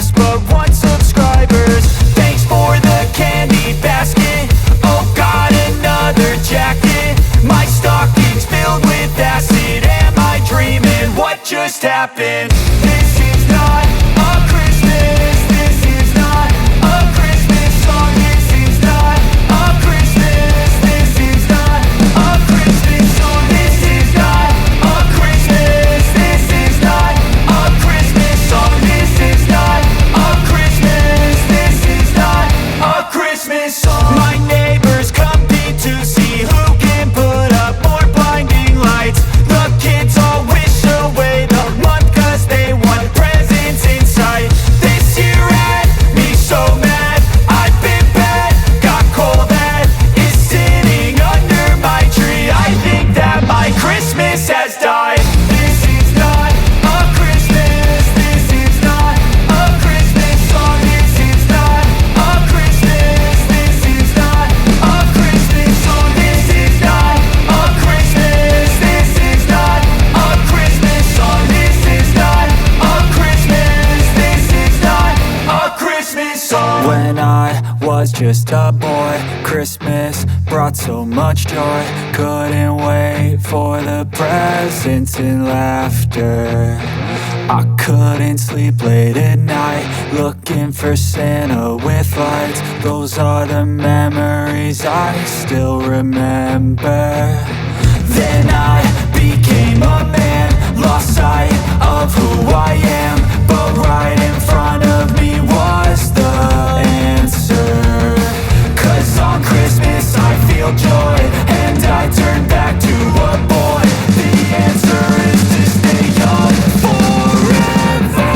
gifts but 1 subscribers. Thanks for the candy basket. Oh God, another jacket. My stocking's filled with acid. Am I dreaming? What just happened? This is not a Christmas. This is not a Christmas song. This is not a Christmas. This is not a Christmas song. This is not a Christmas. This is not a Christmas song. This is not a Christmas. This is not a Christmas song. My neighbors compete to see who can put up more blinding lights. The kids all wish away the month 'cause they want presents in sight. This year had me so mad. I've been bad, got coal that is sitting under my tree. I think that my Christmas has died. This is not a Christmas. This is not a Christmas song. This is not a Christmas. This is not a Christmas song. This is not a Christmas. This is not a Christmas song. This is not a Christmas. This is not a Christmas song. When I was just a boy, Christmas brought so much joy. Couldn't wait for the presents and laughter. I couldn't sleep late at night, looking for Santa with lights. Those are the memories I still remember. Then I became a man, lost sight of who I am. But right in front of me was the answer. 'Cause on Christmas I feel joy, and I turn back to a boy. The answer is to stay young forever.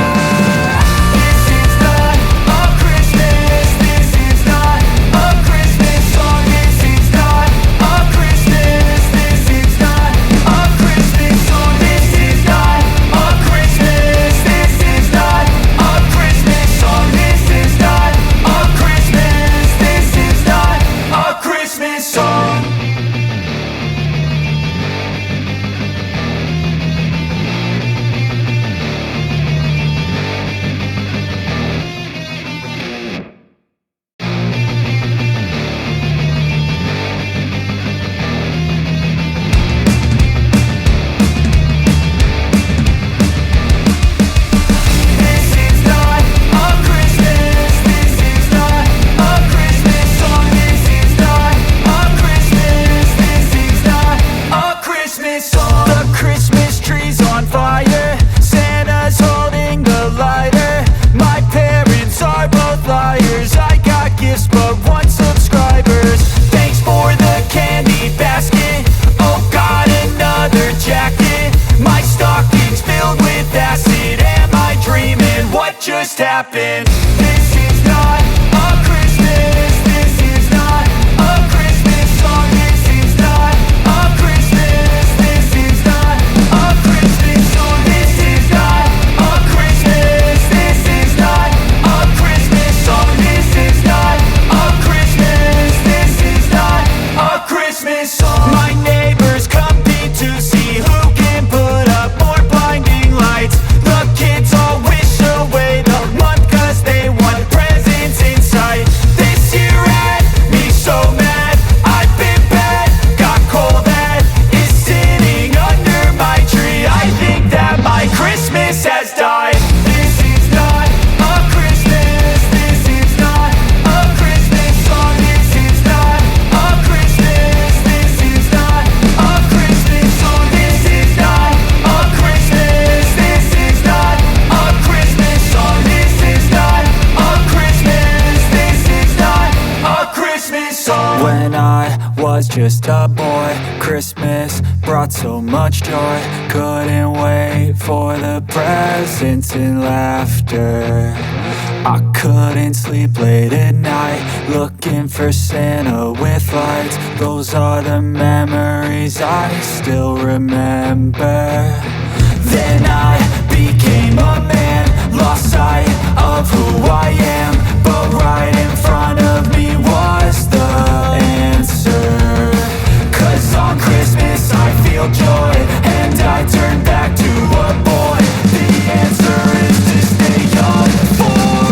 This is not a Christmas. This is not a Christmas song. This is not a Christmas. This is not a Christmas song. This is not a Christmas. This is not a Christmas song. This is not a Christmas. This is not a Christmas song. This is not a Christmas. This is not a Christmas song. This is not a Christmas. This is not a Christmas song. The Christmas tree's on fire. Santa's holding the lighter. My parents are both liars. I got gifts but 1 subscribers. Thanks for the candy basket. Oh God, another jacket. My stocking's filled with acid. Am I dreaming? What just happened? This is not a Christmas. This is not a Christmas song. This is not a Christmas. This is not a Christmas song. This is not a Christmas. This is not a Christmas song. This is not a Christmas. This is not a Christmas song. My neighbors compete to see who can put up more blinding lights. The kids all wish away the month 'cause they want presents in sight. This year had me so mad. I've been bad, got coal that is sitting under my tree. I think that my Christmas has died. This is not a Christmas. This is not a Christmas song. This is not a Christmas. This is not a Christmas song. This is not a Christmas. This is not a Christmas song. This is not a Christmas. This is not a Christmas song. When I was just a boy, Christmas brought so much joy. Couldn't wait for the presents and laughter. I couldn't sleep late at night, looking for Santa with lights. Those are the memories I still remember. Then I became a man, lost sight of who I am. But right in front of me was the answer. 'Cause on Christmas I feel joy, and I turn back to a boy. The answer is to stay young forever.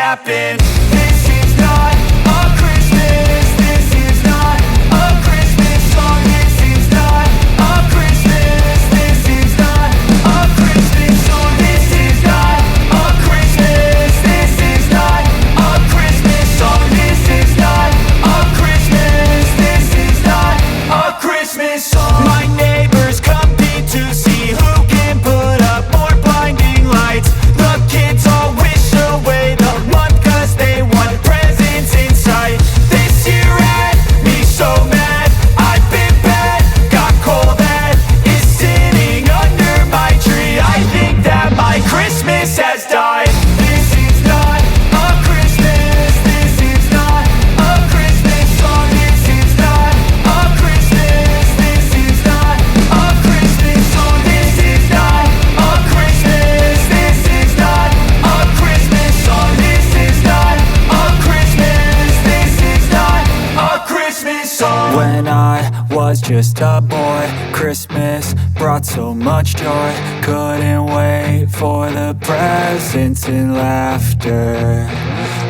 happen. This is not a Christmas. This is not a Christmas song. This is not a Christmas. This is not a Christmas song. This is not a Christmas. This is not a Christmas song. This is not a Christmas. This is not a Christmas song. My neighbors compete to see who can put up more blinding lights. The kids all wish away the month 'cause they want presents in sight. This year had me so mad, I've been bad, got coal that is sitting under my tree. I think that my Christmas has died. This is not a Christmas. This is not a Christmas song. This is not a Christmas. This is not a Christmas song. This is not a Christmas. This is not a Christmas song. This is not a Christmas. This is not a Christmas song. When I was just a boy, Christmas brought so much joy. Couldn't wait for the presents and laughter.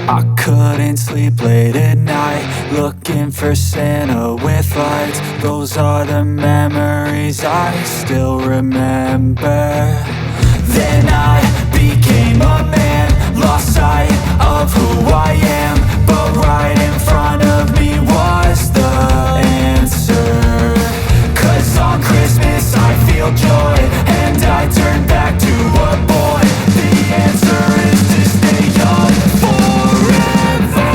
I couldn't sleep late at night, looking for Santa with lights. Those are the memories I still remember. Then I became a man, lost sight of who I am. But right in front of me was the answer. 'Cause on Christmas I feel joy, and I turn back to a boy. The answer is to stay young forever.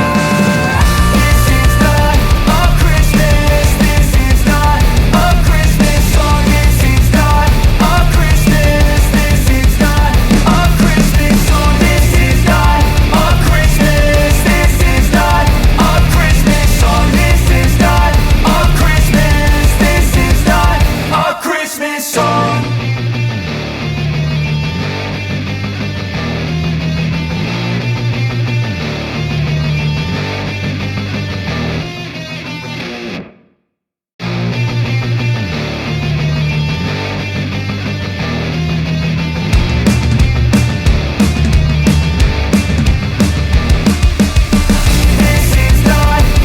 This is not a Christmas. This is not a Christmas song. This is not a Christmas. This is not a Christmas song. This is not a Christmas. This is not a Christmas song. This is not a Christmas. This is not a Christmas song. This is not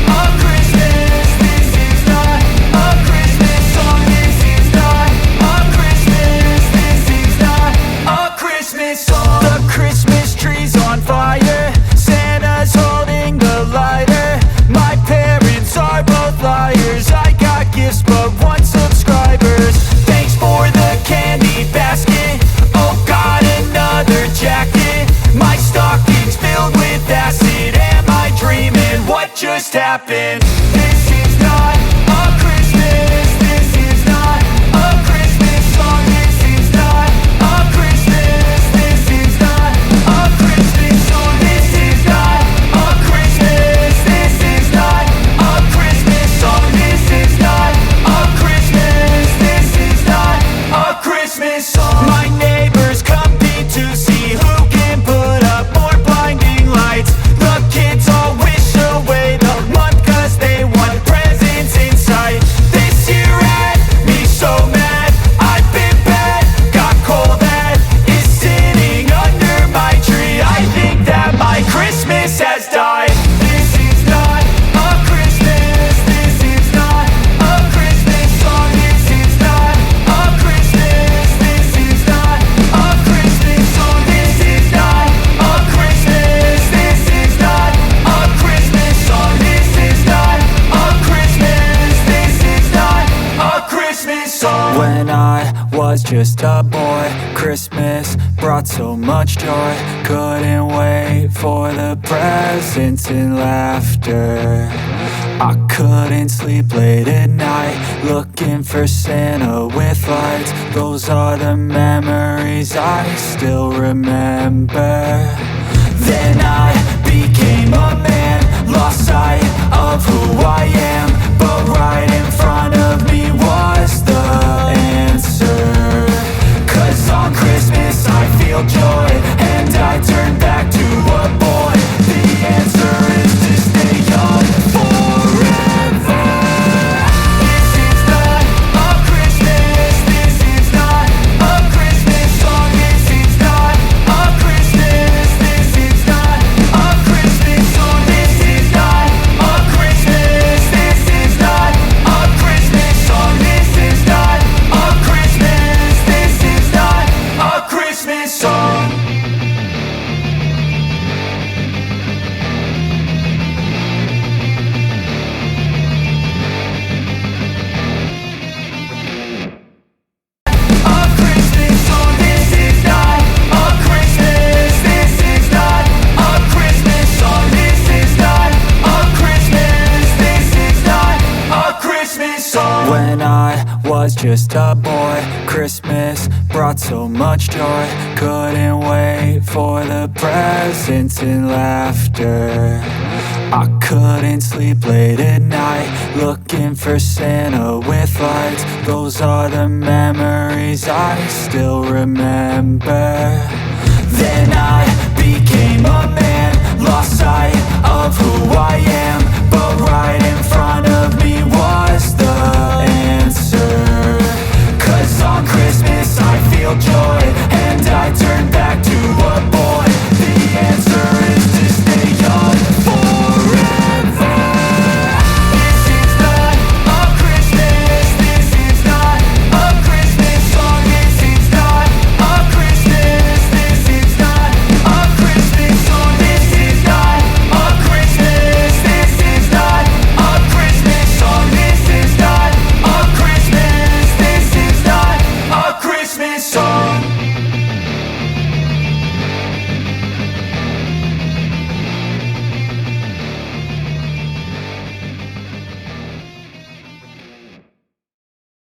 a Christmas. This is not a Christmas song. This is not a Christmas. This is not a Christmas song. The Christmas tree's on fire. Santa's holding the lighter. My parents are both liars. I got gifts but one subscribers. Thanks for the candy basket. Oh, got another jacket. My stocking's filled with acid. Am I dreaming? What just happened? This is not a Christmas. This is not a Christmas song. This is not a Christmas. This is not a Christmas song. This is not a Christmas. This is not a Christmas song. This is not a Christmas. This is not a Christmas song. My neighbors compete to see who can put up more blinding lights. The kids all wish away the month 'cause they want presents in sight. This year had me so mad, I've been bad, got coal that is sitting under my tree. I think that my Christmas has died. This is not a Christmas. This is not a Christmas song. This is not a Christmas. This is not a Christmas song. This is not a Christmas. This is not a Christmas song. This is not a Christmas. This is not a Christmas song. When I was just a boy, Christmas brought so much joy. Couldn't wait for the presents and laughter. I couldn't sleep late at night, looking for Santa with lights. Those are the memories I still remember. Then I became a man, lost sight of who I am. But right in front of me was the answer. 'Cause on Christmas I feel joy, and I turn back to a boy. The answer is to stay young forever. This is not a Christmas. This is not a Christmas song. This is not a Christmas. just a boy. Christmas brought so much joy. Couldn't wait for the presents and laughter. I couldn't sleep late at night, looking for Santa with lights. Those are the memories I still remember.